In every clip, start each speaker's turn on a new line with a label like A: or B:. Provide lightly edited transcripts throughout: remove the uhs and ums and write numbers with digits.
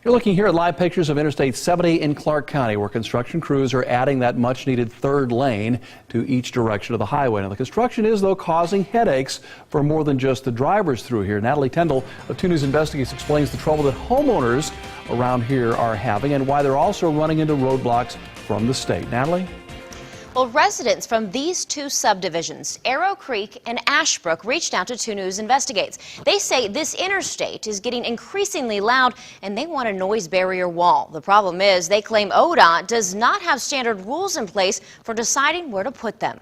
A: You're looking here at live pictures of Interstate 70 in Clark County, where construction crews are adding that much-needed third lane to each direction of the highway. Now, the construction is, though, causing headaches for more than just the drivers through here. Natalie Tendall of 2 News Investigates explains the trouble that homeowners around here are having and why they're also running into roadblocks from the state. Natalie?
B: Well, residents from these two subdivisions, Arrow Creek and Ashbrook, reached out to 2 News Investigates. They say this interstate is getting increasingly loud and they want a noise barrier wall. The problem is they claim ODOT does not have standard rules in place for deciding where to put them.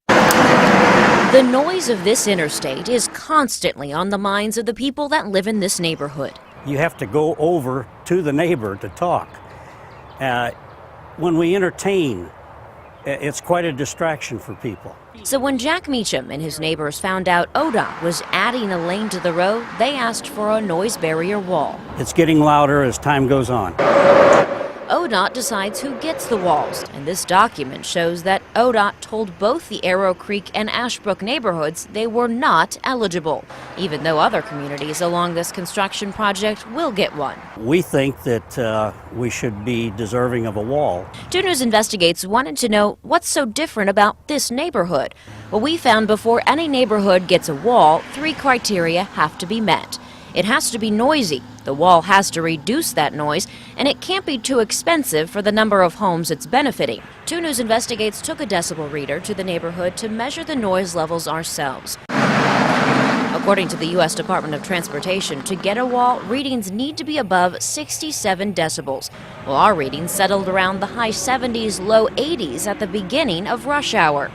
B: The noise of this interstate is constantly on the minds of the people that live in this neighborhood.
C: You have to go over to the neighbor to talk. When we entertain, it's quite a distraction for people.
B: So when Jack Meacham and his neighbors found out ODOT was adding a lane to the road, they asked for a noise barrier wall.
C: It's getting louder as time goes on.
B: ODOT decides who gets the walls, and this document shows that ODOT told both the Arrow Creek and Ashbrook neighborhoods they were not eligible, even though other communities along this construction project will get one.
C: We think that we should be deserving of a wall.
B: 2 News Investigates wanted to know what's so different about this neighborhood. Well, we found before any neighborhood gets a wall, 3 criteria have to be met. It has to be noisy, the wall has to reduce that noise, and it can't be too expensive for the number of homes it's benefiting. 2 News Investigates took a decibel reader to the neighborhood to measure the noise levels ourselves. According to the U.S. Department of Transportation, to get a wall, readings need to be above 67 decibels. Well, our readings settled around the high 70s, low 80s at the beginning of rush hour.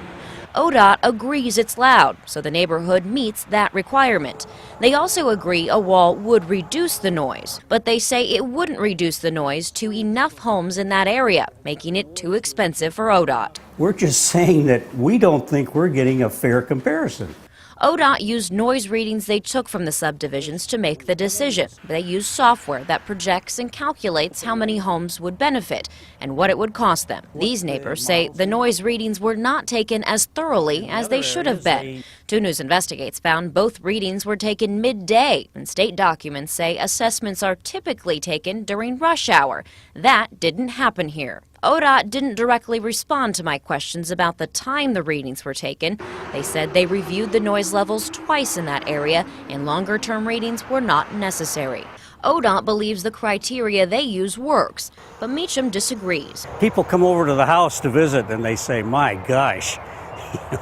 B: ODOT agrees it's loud, so the neighborhood meets that requirement. They also agree a wall would reduce the noise, but they say it wouldn't reduce the noise to enough homes in that area, making it too expensive for ODOT.
C: We're just saying that we don't think we're getting a fair comparison.
B: ODOT used noise readings they took from the subdivisions to make the decision. They used software that projects and calculates how many homes would benefit and what it would cost them. These neighbors say the noise readings were not taken as thoroughly as they should have been. 2 News Investigates found both readings were taken midday, and state documents say assessments are typically taken during rush hour. That didn't happen here. ODOT didn't directly respond to my questions about the time the readings were taken. They said they reviewed the noise levels twice in that area and longer-term readings were not necessary. ODOT believes the criteria they use works, but Meacham disagrees.
C: People come over to the house to visit and they say, my gosh,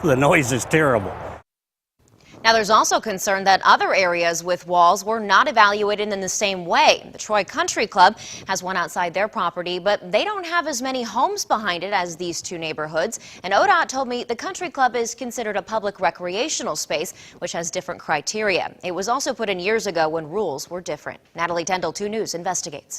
C: the noise is terrible.
B: Now, there's also concern that other areas with walls were not evaluated in the same way. The Troy Country Club has one outside their property, but they don't have as many homes behind it as these 2 neighborhoods. And ODOT told me the Country Club is considered a public recreational space, which has different criteria. It was also put in years ago when rules were different. Natalie Tendall, 2 News Investigates.